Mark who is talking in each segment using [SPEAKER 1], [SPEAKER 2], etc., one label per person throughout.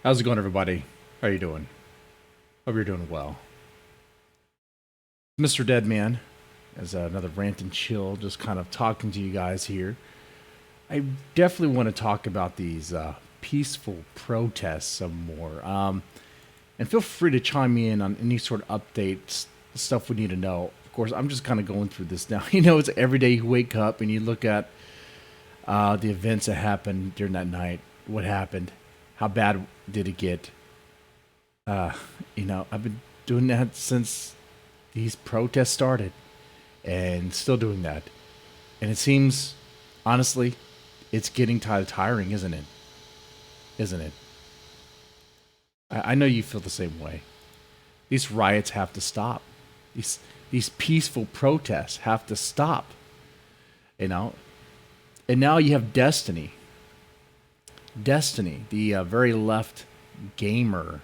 [SPEAKER 1] How's it going, everybody? How you doing? Hope you're doing well. MrDeadman, as another Rant and Chill, just kind of talking to you guys here. I definitely want to talk about these peaceful protests some more. And feel free to chime me in on any sort of updates, stuff we need to know. Of course, I'm just kind of going through this now. It's every day you wake up and you look at the events that happened during that night. What happened? How bad did it get? I've been doing that since these protests started and still doing that. And it seems, honestly, it's getting tiring, isn't it? Isn't it? I know you feel the same way. These riots have to stop. These peaceful protests have to stop. And now you have Destiny. Destiny, the very left gamer.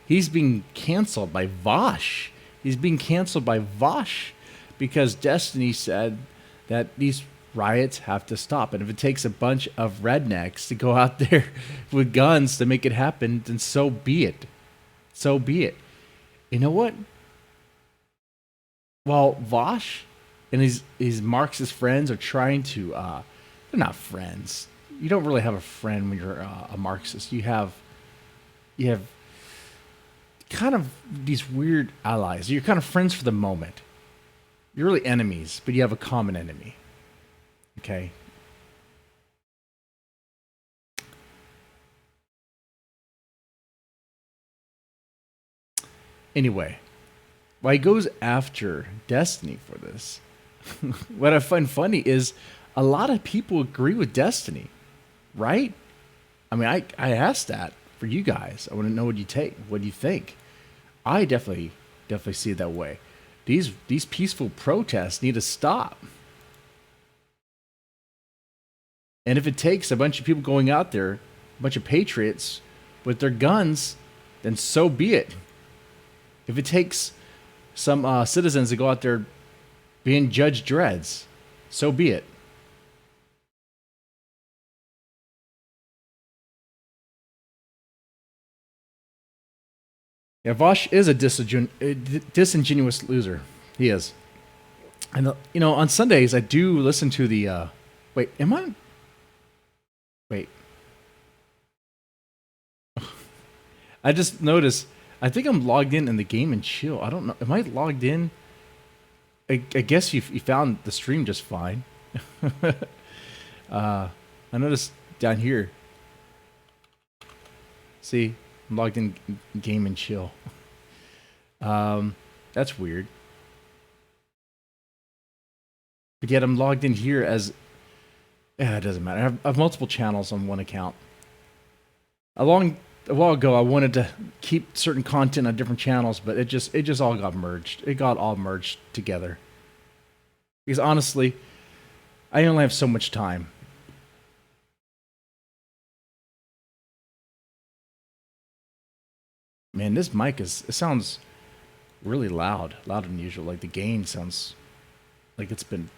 [SPEAKER 1] He's being canceled by Vosh. He's being canceled by Vosh because Destiny said that these riots have to stop. And if it takes a bunch of rednecks to go out there with guns to make it happen, then so be it. So be it. You know what? Well, Vosh and his Marxist friends are trying to, they're not friends. You don't really have a friend when you're a Marxist. You have kind of these weird allies. You're kind of friends for the moment. You're really enemies, but you have a common enemy. Okay? Anyway, why he goes after Destiny for this, what I find funny is a lot of people agree with Destiny, right? I mean, I asked that for you guys. I want to know what you think. I definitely see it that way. These peaceful protests need to stop. And if it takes a bunch of people going out there, a bunch of patriots with their guns, then so be it. If it takes some citizens to go out there being Judge Dreads, so be it. Yeah, Vosh is a disingenuous loser. He is. And, on Sundays, I do listen to the... wait, am I... Wait. I just noticed, I think I'm logged in the game and chill. I don't know. Am I logged in? I guess you found the stream just fine. I noticed down here. See? I'm logged in game and chill. That's weird. But yet I'm logged in here as... Yeah, it doesn't matter. I have multiple channels on one account. A while ago, I wanted to keep certain content on different channels, but it just all got merged. It got all merged together. Because honestly, I only have so much time. Man, this mic it sounds really louder than usual. Like the gain sounds like it's been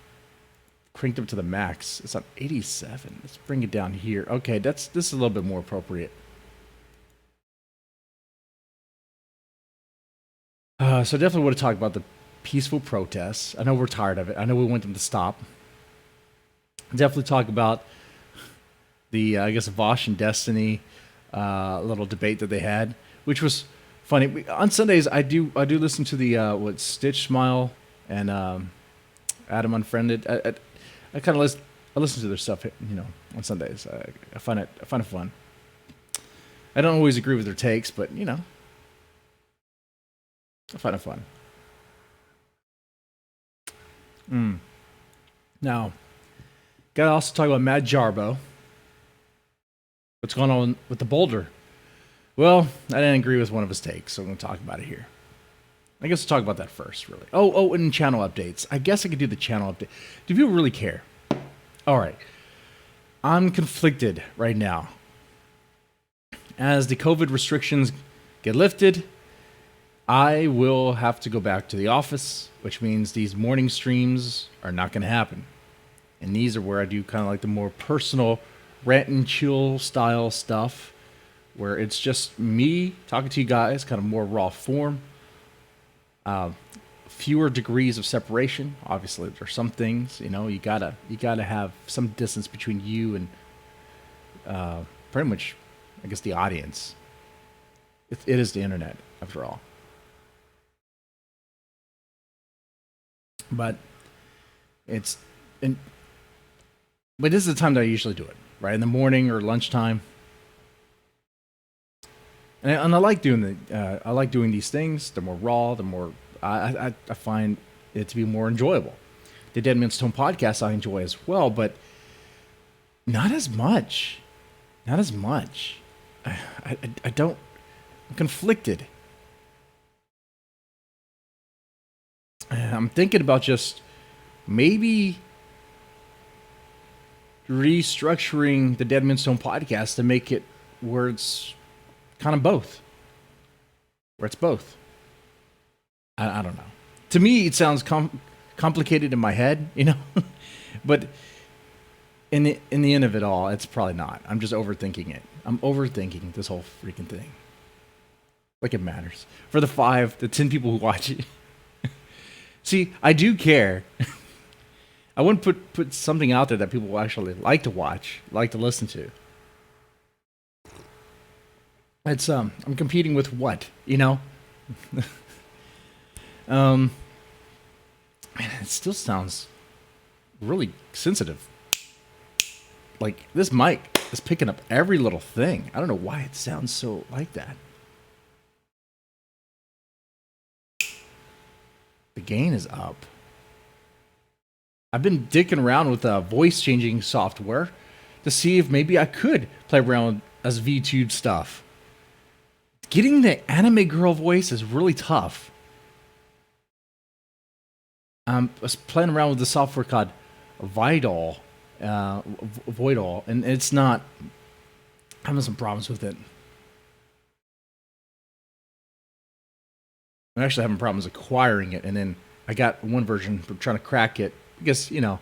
[SPEAKER 1] cranked up to the max. It's on 87. Let's bring it down here. Okay, this is a little bit more appropriate. So definitely want to talk about the peaceful protests. I know we're tired of it. I know we want them to stop. Definitely talk about the I guess Vosh and Destiny little debate that they had, which was funny. On Sundays, I do listen to the Stitch Smile and Adam Unfriended. I kind of listen to their stuff, on Sundays. I find it fun. I don't always agree with their takes, but I find it fun. Now, gotta also talk about Mad Jarbo. What's going on with the boulder? Well, I didn't agree with one of his takes, so I'm going to talk about it here. I guess we'll talk about that first, really. Oh, and channel updates. I guess I could do the channel update. Do people really care? All right. I'm conflicted right now. As the COVID restrictions get lifted, I will have to go back to the office, which means these morning streams are not going to happen. And these are where I do kind of like the more personal Rant and Chill style stuff where it's just me talking to you guys, kind of more raw form. Fewer degrees of separation. Obviously, there's some things, you gotta have some distance between you and pretty much, I guess, the audience. It is the internet, after all. But it's, and but this is the time that I usually do it, right in the morning or lunchtime. And I like doing these things. They're more raw. The more I find it to be more enjoyable. The Dead Man's Tone podcast I enjoy as well, but not as much. Not as much. I don't. I'm conflicted. I'm thinking about just maybe restructuring the Dead Man's Tone podcast to make it where it's kind of both. Where it's both. I don't know. To me, it sounds complicated in my head, but in the end of it all, it's probably not. I'm just overthinking it. I'm overthinking this whole freaking thing. Like it matters. For the 10 people who watch it. See, I do care. I wouldn't put something out there that people will actually like to watch, like to listen to. It's I'm competing with what, Man, it still sounds really sensitive. Like this mic is picking up every little thing. I don't know why it sounds so like that. The gain is up. I've been dicking around with voice changing software to see if maybe I could play around as VTube stuff. Getting the anime girl voice is really tough. I was playing around with the software called Voidal, and it's not. I'm having some problems with it. I'm actually having problems acquiring it, and then I got one version, but trying to crack it. I guess, do I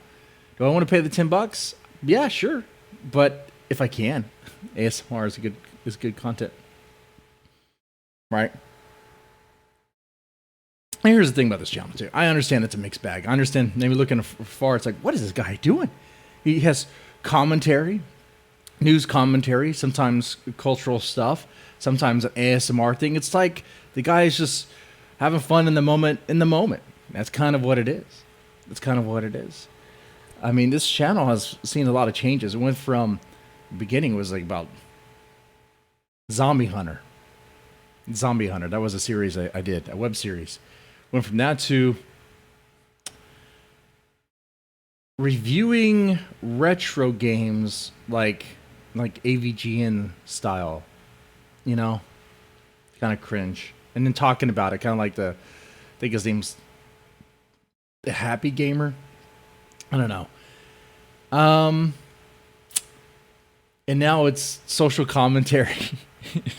[SPEAKER 1] want to pay the $10? Yeah, sure. But if I can, ASMR is good content. Right? And here's the thing about this channel, too. I understand it's a mixed bag. I understand maybe looking afar, it's like, what is this guy doing? He has commentary, news commentary, sometimes cultural stuff, sometimes an ASMR thing. It's like the guy is just having fun in the moment. That's kind of what it is. I mean, this channel has seen a lot of changes. It went from the beginning was like about Zombie Hunter. That was a series I did, a web series. Went from that to reviewing retro games like AVGN style, kind of cringe. And then talking about it, kind of like I think his name's the Happy Gamer. I don't know. And now it's social commentary.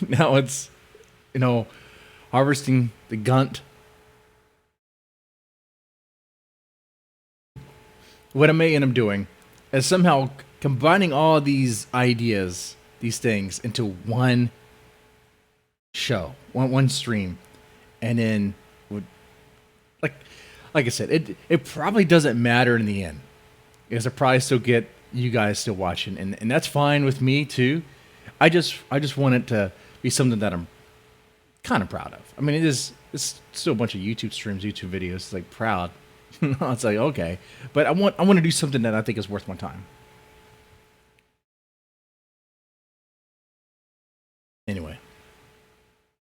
[SPEAKER 1] Now it's, harvesting the gunt. What I may end up doing is somehow combining all these ideas, these things, into one show, one stream, and then like I said, it probably doesn't matter in the end, because I probably still get you guys still watching, and that's fine with me too. I just want it to be something that I'm kind of proud of. I mean, it's still a bunch of YouTube streams, YouTube videos. It's like proud. It's like, okay, but I want to do something that I think is worth my time. Anyway,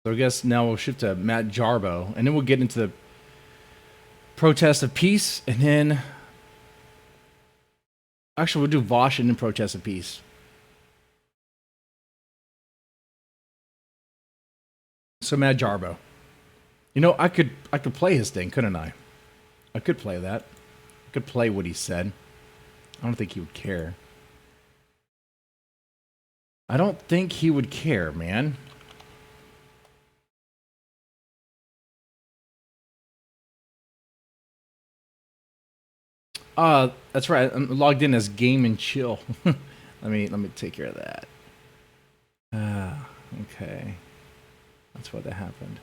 [SPEAKER 1] so I guess now we'll shift to Matt Jarbo, and then we'll get into the protest of peace, and then actually we'll do Vosh and then protest of peace. So Matt Jarbo, I could play his thing, couldn't I? I could play that. I could play what he said. I don't think he would care. I don't think he would care, man. That's right. I'm logged in as Game and Chill. let me take care of that. Okay. That's why that happened.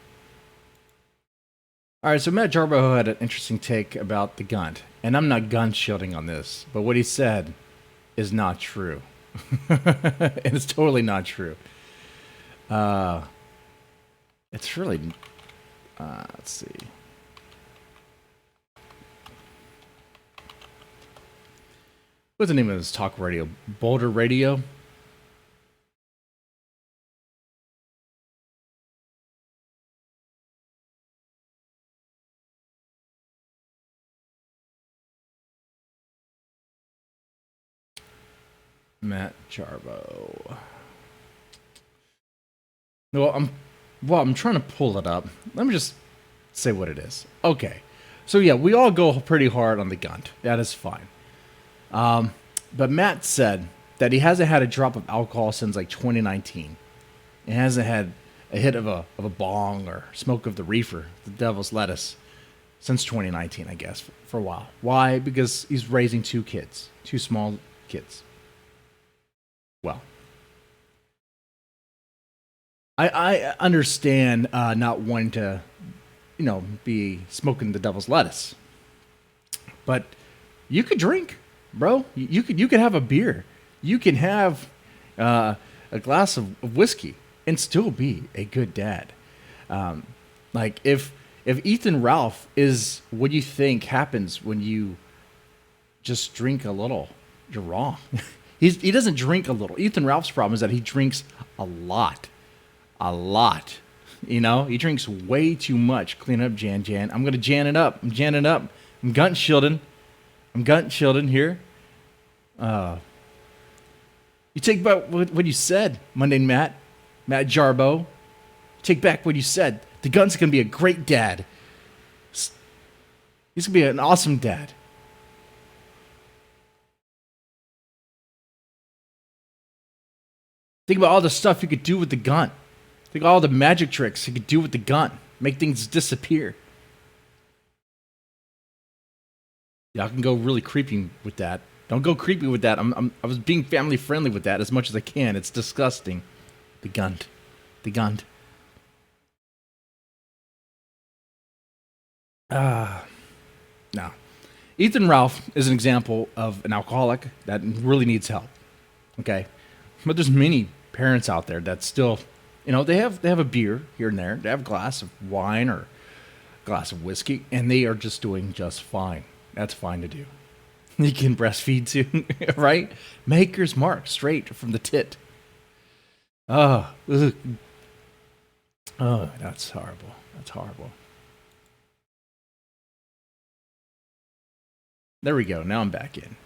[SPEAKER 1] All right, so Matt Jarbo had an interesting take about the gun. And I'm not gun shielding on this, but what he said is not true. And it's totally not true. It's really... let's see. What's the name of this talk radio? Boulder Radio? Matt Jarbo. I'm trying to pull it up. Let me just say what it is. Okay. So yeah, we all go pretty hard on the gun. That is fine. But Matt said that he hasn't had a drop of alcohol since like 2019. He hasn't had a hit of a bong or smoke of the reefer, the devil's lettuce, since 2019, I guess, for a while. Why? Because he's raising two kids, two small kids. Well, I understand not wanting to, be smoking the devil's lettuce, but you could drink, bro. You could have a beer. You can have a glass of whiskey and still be a good dad. Like if Ethan Ralph is what you think happens when you just drink a little, you're wrong. He doesn't drink a little. Ethan Ralph's problem is that he drinks a lot. A lot. He drinks way too much. Clean up, Jan. I'm going to Jan it up. I'm Janning up. I'm gun shielding. Here. You take back what you said, Mundane Matt Jarbo. Take back what you said. The gun's going to be a great dad. He's going to be an awesome dad. Think about all the stuff you could do with the gun. Think of all the magic tricks you could do with the gun. Make things disappear. Y'all can go really creepy with that. Don't go creepy with that. I was being family friendly with that as much as I can. It's disgusting. The gun. No. Ethan Ralph is an example of an alcoholic that really needs help. Okay? But there's many parents out there that still, they have a beer here and there. They have a glass of wine or a glass of whiskey, and they are just doing just fine. That's fine to do. You can breastfeed too, right? Maker's Mark, straight from the tit. Oh, that's horrible. That's horrible. There we go. Now I'm back in.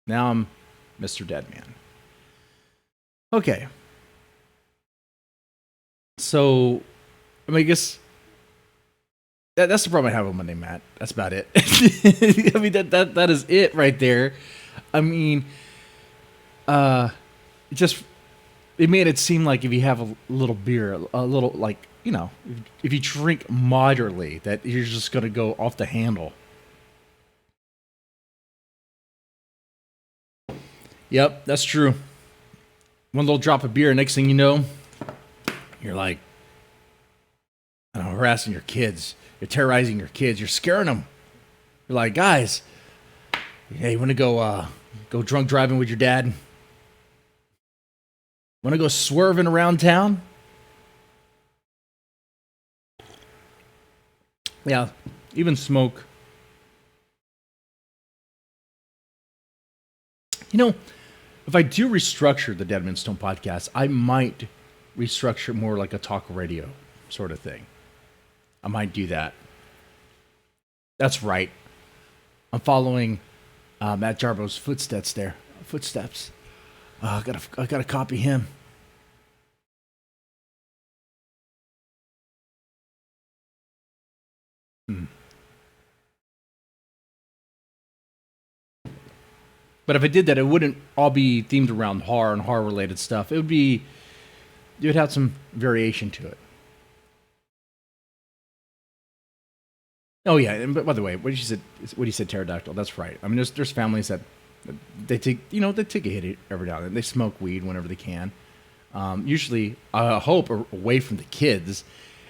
[SPEAKER 1] Now I'm MrDeadman. Okay. So, I guess that's the problem I have with Monday, Matt. That's about it. I mean, that is it right there. I mean, it made it seem like if you have a little beer, a little, like, if you drink moderately, that you're just going to go off the handle. Yep, that's true. One little drop of beer, next thing you know, you're like, harassing your kids. You're terrorizing your kids. You're scaring them. You're like, guys, hey, you want to go drunk driving with your dad? Want to go swerving around town? Yeah, even smoke. If I do restructure the Deadman Stone podcast, I might restructure more like a talk radio sort of thing. I might do that. That's right. I'm following Matt Jarbo's footsteps there. Footsteps. I gotta copy him. But if I did that, it wouldn't all be themed around horror and horror-related stuff. It would have some variation to it. Oh yeah, and by the way, what you said, pterodactyl. That's right. I mean, there's families that they take a hit every now and then. They smoke weed whenever they can. Usually, I hope, away from the kids,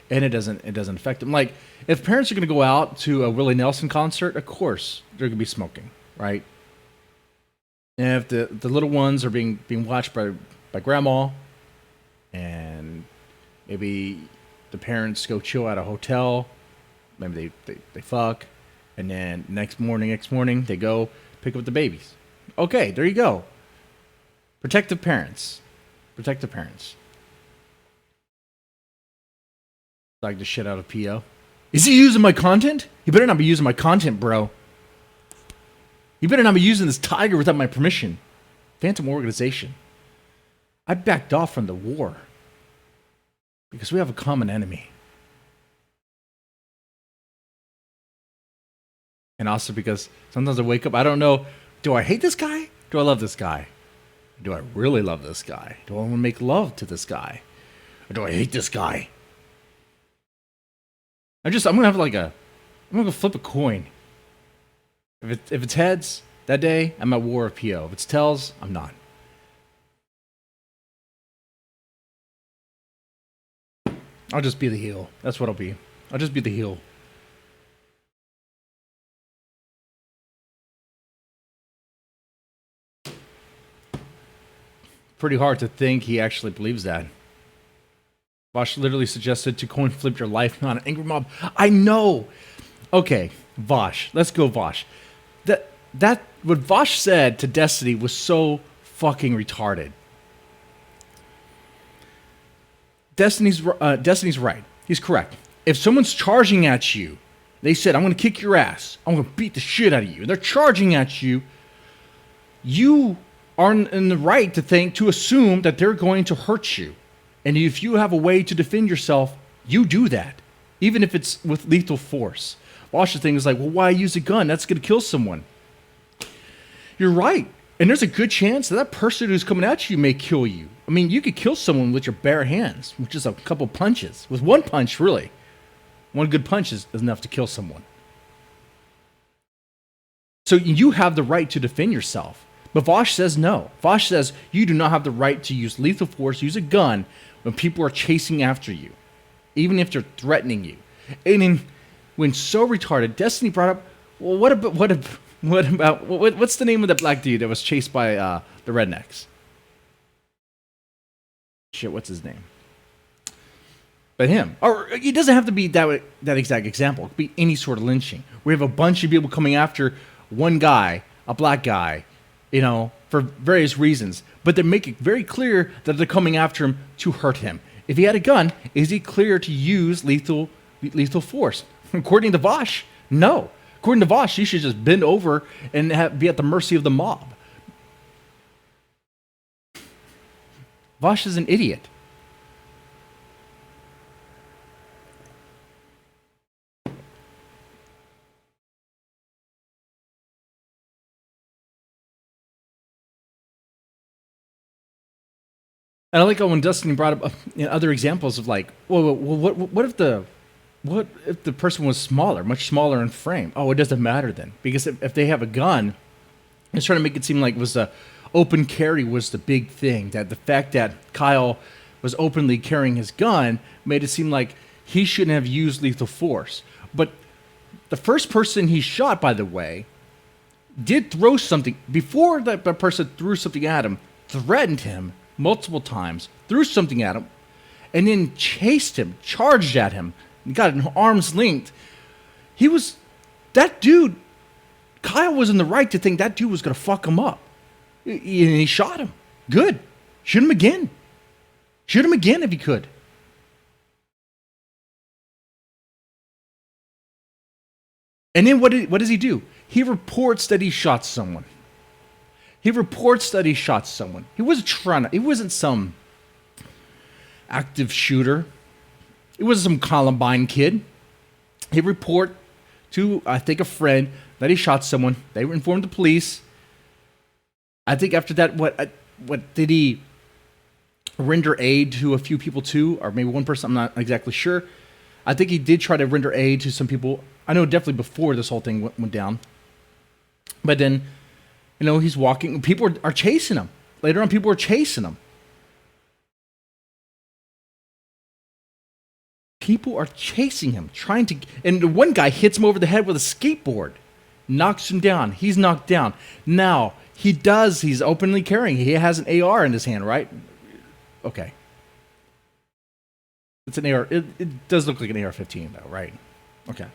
[SPEAKER 1] and it doesn't affect them. Like, if parents are going to go out to a Willie Nelson concert, of course they're going to be smoking, right? And if the little ones are being watched by grandma, and maybe the parents go chill at a hotel, maybe they fuck, and then next morning they go pick up the babies. Okay, there you go. Protective parents. Protective parents. Like the shit out of P.O. Is he using my content? You better not be using my content, bro. You better not be using this tiger without my permission. Phantom Organization. I backed off from the war. Because we have a common enemy. And also because sometimes I wake up, I don't know, do I hate this guy? Do I love this guy? Do I really love this guy? Do I want to make love to this guy? Or do I hate this guy? I'm gonna have I'm gonna go flip a coin. If it's heads, that day, I'm at war with PO. If it's tails, I'm not. I'll just be the heel. That's what I'll be. I'll just be the heel. Pretty hard to think he actually believes that. Vosh literally suggested to coin flip your life, not an angry mob. I know. Okay, Vosh. Let's go, Vosh. That what Vosh said to Destiny was so fucking retarded. Destiny's right. He's correct. If someone's charging at you, they said, "I'm going to kick your ass. I'm going to beat the shit out of you." And they're charging at you. You are in the right to assume that they're going to hurt you. And if you have a way to defend yourself, you do that, even if it's with lethal force. Vosh's thing is like, well, why use a gun? That's going to kill someone. You're right. And there's a good chance that person who's coming at you may kill you. I mean, you could kill someone with your bare hands, with just a couple punches. With one punch, really. One good punch is enough to kill someone. So you have the right to defend yourself. But Vosh says no. Vosh says you do not have the right to use lethal force, use a gun, when people are chasing after you. Even if they're threatening you. And then, when so retarded, Destiny brought up, well, what's the name of the black dude that was chased by the rednecks? Shit, what's his name? But him. Or it doesn't have to be that exact example. It could be any sort of lynching. We have a bunch of people coming after one guy, a black guy, for various reasons. But they make it very clear that they're coming after him to hurt him. If he had a gun, is he clear to use lethal force? According to Vosh, no. According to Vosh, he should just bend over and be at the mercy of the mob. Vosh is an idiot. And I like how when Destiny brought up other examples of like, well, what if the person was smaller, much smaller in frame? Oh, it doesn't matter then, because if they have a gun, it's trying to make it seem like open carry was the big thing. That the fact that Kyle was openly carrying his gun made it seem like he shouldn't have used lethal force. But the first person he shot, by the way, did throw something before that person threw something at him, threatened him multiple times, threw something at him, and then chased him, charged at him, and got an arm's length. That dude, Kyle was in the right to think that dude was going to fuck him up. And he shot him. Good. Shoot him again. Shoot him again if he could. And then what does he do? He reports that he shot someone. He wasn't some active shooter. It wasn't some Columbine kid. He reported to, I think, a friend that he shot someone. They informed the police. I think after that, what did he render aid to a few people too? Or maybe one person, I'm not exactly sure. I think he did try to render aid to some people. I know definitely before this whole thing went down. But then, he's walking. People are chasing him. Later on, people are chasing him. People are chasing him, trying to, and one guy hits him over the head with a skateboard, knocks him down. He's knocked down. Now, he's openly carrying. He has an AR in his hand, right? Okay. It's an AR. It does look like an AR-15, though, right? Okay.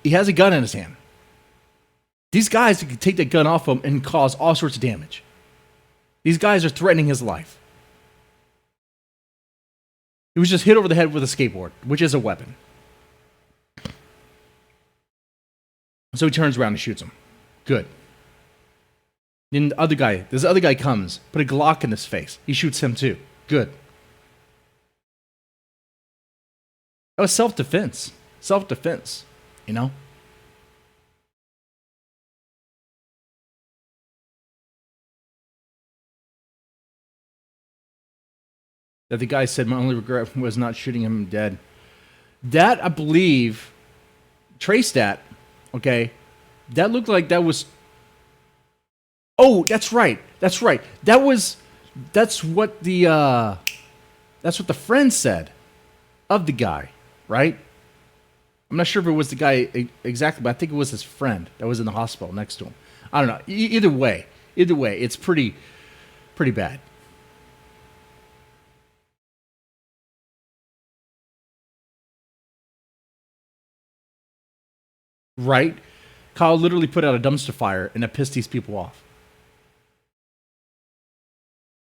[SPEAKER 1] He has a gun in his hand. These guys can take that gun off him and cause all sorts of damage. These guys are threatening his life. He was just hit over the head with a skateboard, which is a weapon. So he turns around and shoots him. Good. Then this other guy comes, put a Glock in his face. He shoots him too. Good. That was self-defense. Self-defense, you know? That the guy said, my only regret was not shooting him dead. That, I believe, traced that, okay? That looked like that was... Oh, that's right. That's right. That's what the friend said of the guy, right? I'm not sure if it was the guy exactly, but I think it was his friend that was in the hospital next to him. I don't know. Either way, it's pretty bad. Right? Kyle literally put out a dumpster fire and it pissed these people off.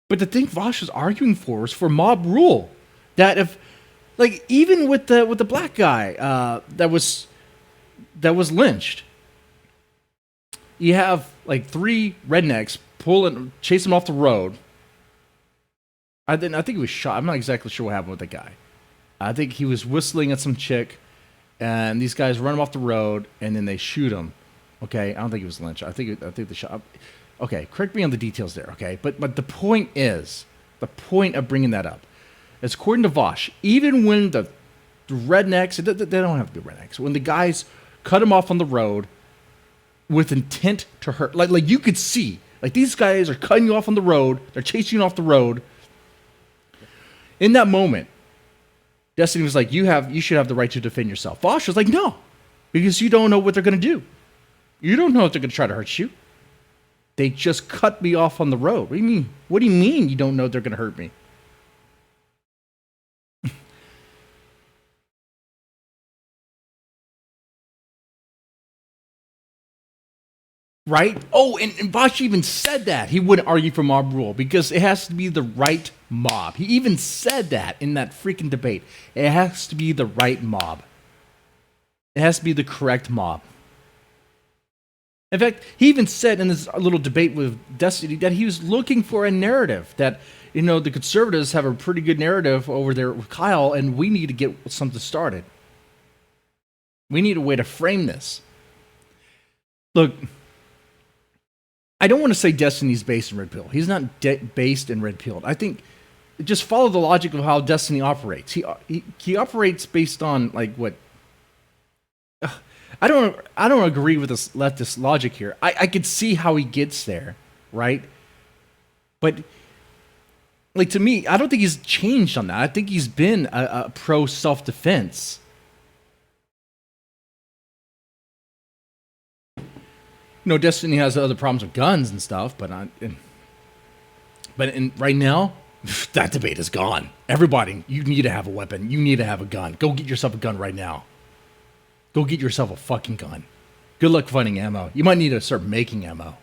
[SPEAKER 1] But the thing Vosh was arguing for was for mob rule. That if, like, even with the black guy that was lynched, you have like 3 rednecks chase him off the road. I think he was shot. I'm not exactly sure what happened with the guy. I think he was whistling at some chick, and these guys run him off the road, and then they shoot him. Okay, I don't think he was lynched. I think they shot. Okay, correct me on the details there. Okay, but the point of bringing that up is, according to Vosh, even when the rednecks, they don't have to be rednecks, when the guys cut him off on the road with intent to hurt, like you could see, like these guys are cutting you off on the road, they're chasing you off the road. In that moment, Destiny was like, you should have the right to defend yourself. Vosh was like, no, because you don't know what they're going to do. You don't know if they're going to try to hurt you. They just cut me off on the road. What do you mean? What do you mean you don't know they're going to hurt me? Right? Oh, and Vosh even said that. He wouldn't argue for mob rule because it has to be the right mob. He even said that in that freaking debate. It has to be the right mob. It has to be the correct mob. In fact, he even said in this little debate with Destiny that he was looking for a narrative, that, you know, the conservatives have a pretty good narrative over there with Kyle, and we need to get something started. We need a way to frame this. Look, I don't want to say Destiny's based in Red Pill. He's not based in Red Pill. I think just follow the logic of how Destiny operates. He operates based on, like, what... I don't agree with this leftist logic here. I could see how he gets there, right? But, like, to me, I don't think he's changed on that. I think he's been a pro self-defense. You know, Destiny has other problems with guns and stuff, but right now, that debate is gone. Everybody, you need to have a weapon. You need to have a gun. Go get yourself a gun right now. Go get yourself a fucking gun. Good luck finding ammo. You might need to start making ammo.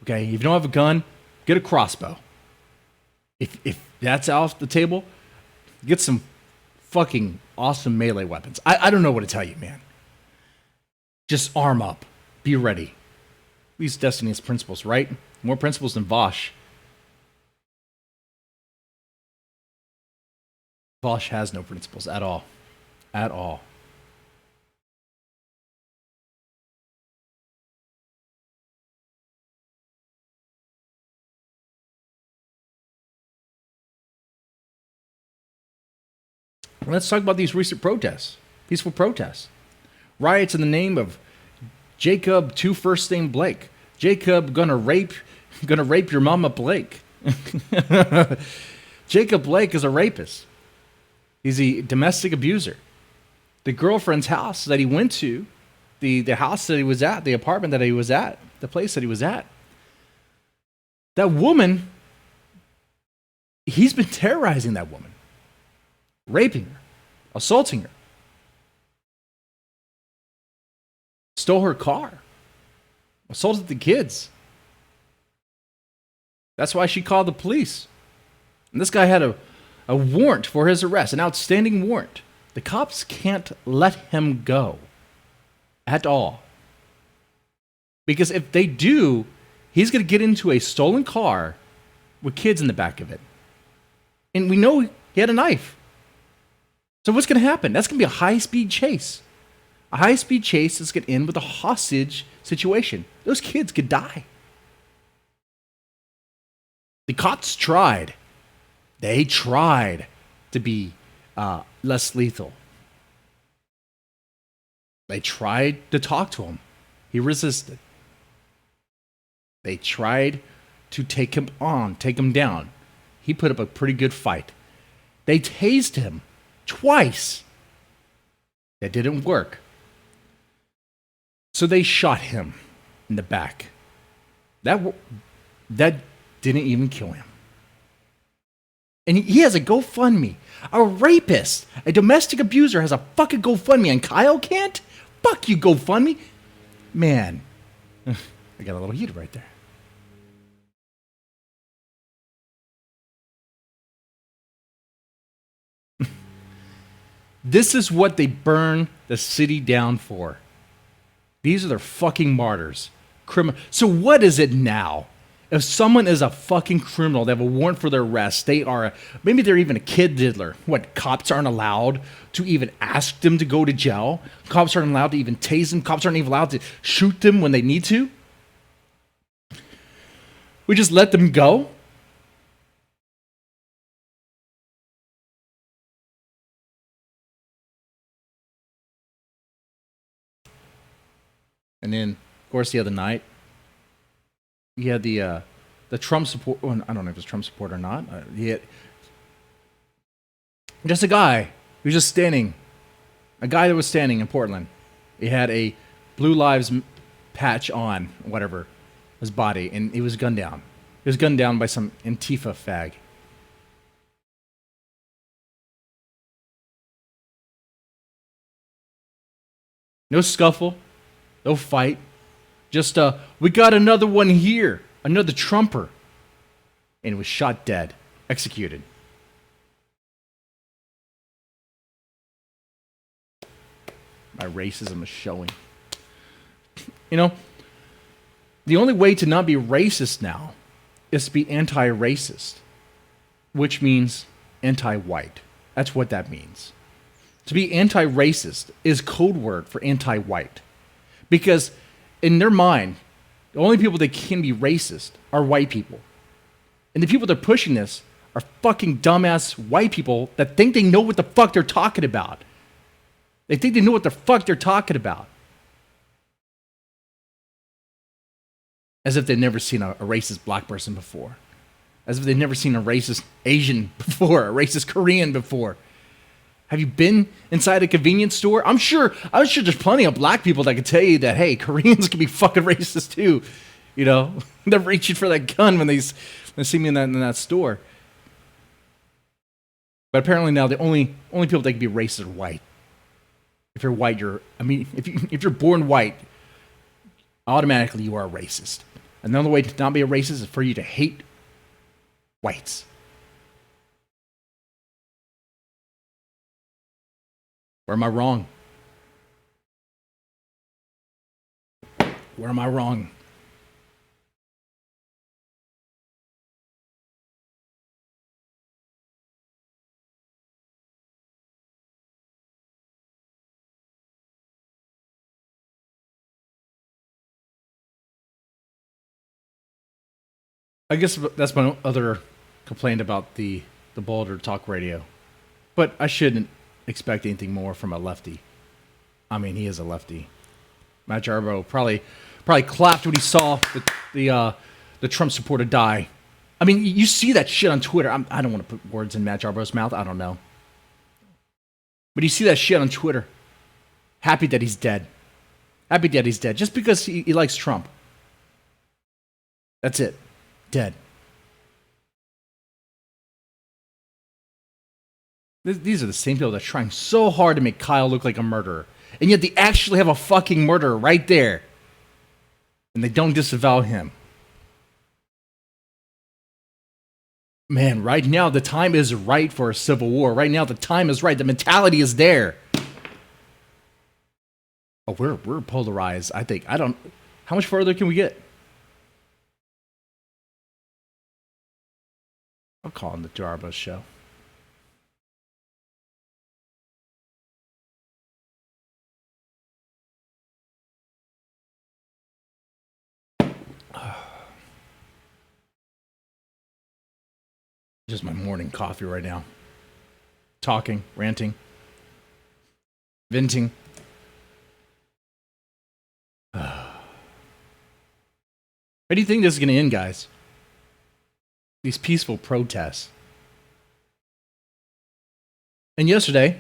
[SPEAKER 1] Okay? If you don't have a gun, get a crossbow. If that's off the table, get some fucking awesome melee weapons. I don't know what to tell you, man. Just arm up. Be ready. At least Destiny has principles, right? More principles than Vosh. Vosh has no principles at all. At all. Let's talk about these recent protests. Peaceful protests. Riots in the name of Jacob, 2 first name Blake. Jacob gonna rape your mama Blake. Jacob Blake is a rapist. He's a domestic abuser. The girlfriend's house that he went to, the house that he was at, the apartment that he was at, the place that he was at, that woman, he's been terrorizing that woman, raping her, assaulting her, stole her car, assaulted the kids. That's why she called the police. And this guy had a warrant for his arrest, an outstanding warrant. The cops can't let him go at all. Because if they do, he's going to get into a stolen car with kids in the back of it. And we know he had a knife. So what's going to happen? That's going to be a high-speed chase. A high-speed chase is going to end with a hostage situation. Those kids could die. The cops tried. They tried to be less lethal. They tried to talk to him. He resisted. They tried to take him on, take him down. He put up a pretty good fight. They tased him twice. That didn't work. So they shot him in the back. That didn't even kill him. And he has a GoFundMe. A rapist, a domestic abuser has a fucking GoFundMe, and Kyle can't? Fuck you, GoFundMe. Man, I got a little heated right there. This is what they burn the city down for. These are their fucking martyrs. So what is it now? If someone is a fucking criminal, they have a warrant for their arrest, maybe they're even a kid diddler. What, cops aren't allowed to even ask them to go to jail? Cops aren't allowed to even tase them? Cops aren't even allowed to shoot them when they need to? We just let them go? And then, of course, the other night, you had the Trump support. Well, I don't know if it's Trump support or not. Just a guy who's just standing. A guy that was standing in Portland. He had a Blue Lives patch on, whatever, his body, and he was gunned down. He was gunned down by some Antifa fag. No scuffle, no fight. Just, we got another one here. Another Trumper. And was shot dead. Executed. My racism is showing. You know, the only way to not be racist now is to be anti-racist. Which means anti-white. That's what that means. To be anti-racist is code word for anti-white. Because in their mind, the only people that can be racist are white people. And the people that are pushing this are fucking dumbass white people that think they know what the fuck they're talking about. They think they know what the fuck they're talking about. As if they've never seen a racist black person before. As if they've never seen a racist Asian before, a racist Korean before. Have you been inside a convenience store? I'm sure there's plenty of black people that can tell you that, hey, Koreans can be fucking racist too. You know, they're reaching for that gun when they see me in that store. But apparently now the only people that can be racist are white. If you're white, if you're born white, automatically you are a racist. And the only way to not be a racist is for you to hate whites. Where am I wrong? Where am I wrong? I guess that's my other complaint about the Boulder Talk Radio. But I shouldn't expect anything more from a lefty. I mean, he is a lefty. Matt Jarbo probably clapped when he saw the Trump supporter die. I mean, you see that shit on Twitter. I don't want to put words in Matt Jarbo's mouth. I don't know. But you see that shit on Twitter. Happy that he's dead. Happy that he's dead. Just because he likes Trump. That's it. Dead. These are the same people that are trying so hard to make Kyle look like a murderer. And yet they actually have a fucking murderer right there. And they don't disavow him. Man, right now the time is right for a civil war. Right now the time is right. The mentality is there. Oh, we're polarized, I think. How much further can we get? I'll call him the Jarbo Show. Just my morning coffee right now. Talking, ranting, venting. How do you think this is going to end, guys? These peaceful protests. And yesterday,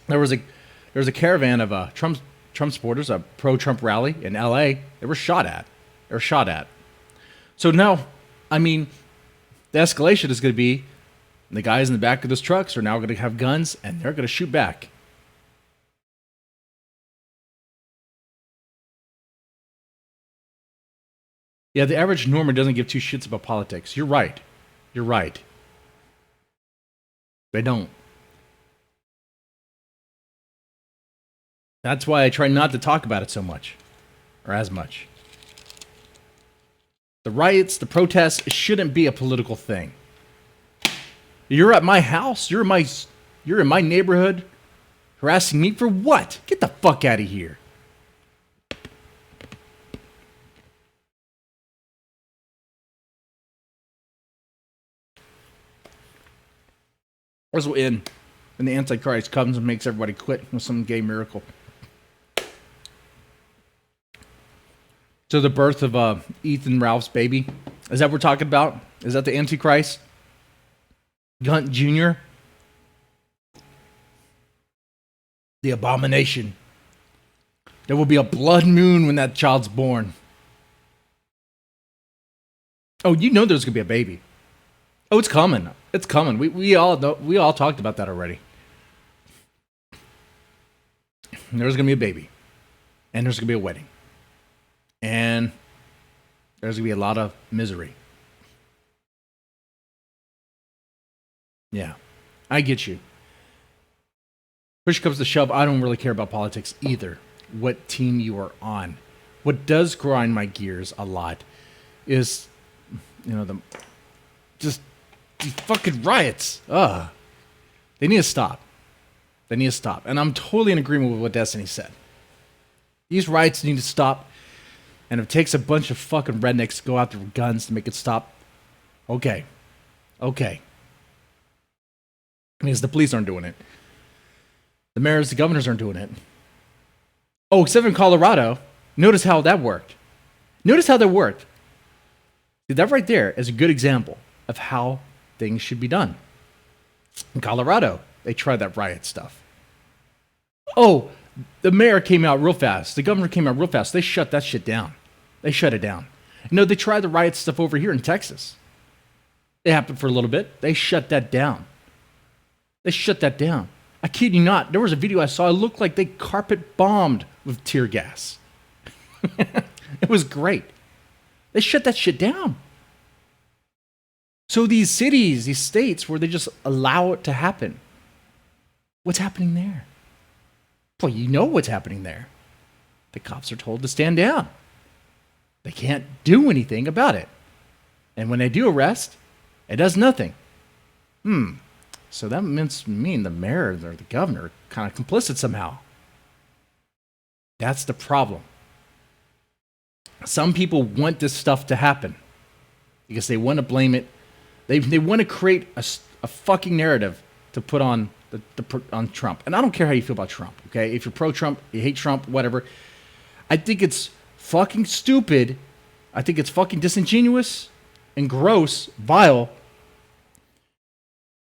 [SPEAKER 1] there was a caravan of Trump supporters, a pro-Trump rally in L.A. They were shot at. So now, I mean, the escalation is going to be the guys in the back of those trucks are now going to have guns and they're going to shoot back. Yeah, the average Norman doesn't give two shits about politics. You're right. They don't. That's why I try not to talk about it so much, or as much. The riots, the protests, it shouldn't be a political thing. You're at my house, you're in my neighborhood, harassing me for what? Get the fuck out of here. This will end when the Antichrist comes and makes everybody quit with some gay miracle. So the birth of Ethan Ralph's baby, is that what we're talking about? Is that the Antichrist? Gunt Jr.? The abomination. There will be a blood moon when that child's born. Oh, you know there's going to be a baby. Oh, it's coming. It's coming. We all know, we all talked about that already. There's going to be a baby. And there's going to be a wedding. And there's going to be a lot of misery. Yeah, I get you. Push comes to shove, I don't really care about politics either. What team you are on. What does grind my gears a lot is, these fucking riots. They need to stop. And I'm totally in agreement with what Destiny said. These riots need to stop. And if it takes a bunch of fucking rednecks to go out there with guns to make it stop, okay. Because the police aren't doing it. The mayors, the governors aren't doing it. Oh, except in Colorado. Notice how that worked. See, that right there is a good example of how things should be done. In Colorado, they tried that riot stuff. Oh, the mayor came out real fast. The governor came out real fast. They shut that shit down. They shut it down. No, they tried the riot stuff over here in Texas. It happened for a little bit. They shut that down. I kid you not. There was a video I saw. It looked like they carpet bombed with tear gas. It was great. They shut that shit down. So these cities, these states where they just allow it to happen. What's happening there? Well, you know what's happening there. The cops are told to stand down. They can't do anything about it. And when they do arrest, it does nothing. So that means the mayor or the governor are kind of complicit somehow. That's the problem. Some people want this stuff to happen because they want to blame it. They want to create a fucking narrative to put on on Trump. And I don't care how you feel about Trump, okay? If you're pro-Trump, you hate Trump, whatever. I think it's fucking stupid. I think it's fucking disingenuous and gross, vile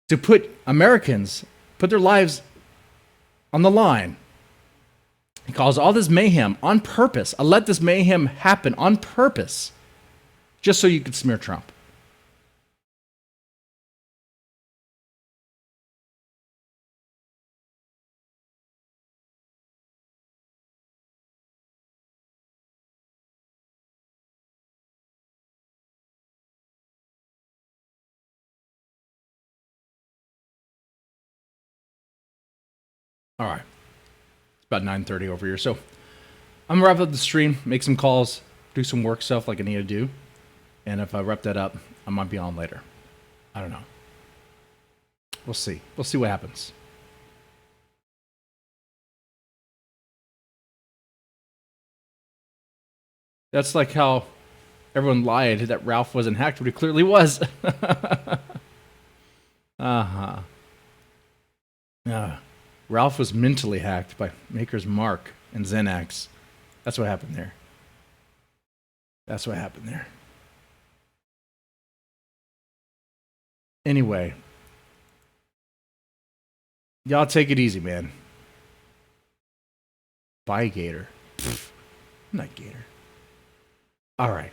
[SPEAKER 1] to put Americans, put their lives on the line and cause all this mayhem on purpose. I let this mayhem happen on purpose just so you could smear Trump. All right. It's about 9:30 over here. So I'm going to wrap up the stream, make some calls, do some work stuff like I need to do. And if I wrap that up, I might be on later. I don't know. We'll see. We'll see what happens. That's like how everyone lied that Ralph wasn't hacked, but he clearly was. Uh-huh. Ralph was mentally hacked by Maker's Mark and Xanax. That's what happened there. That's what happened there. Anyway. Y'all take it easy, man. Bye, Gator. Pfft, I'm not Gator. All right.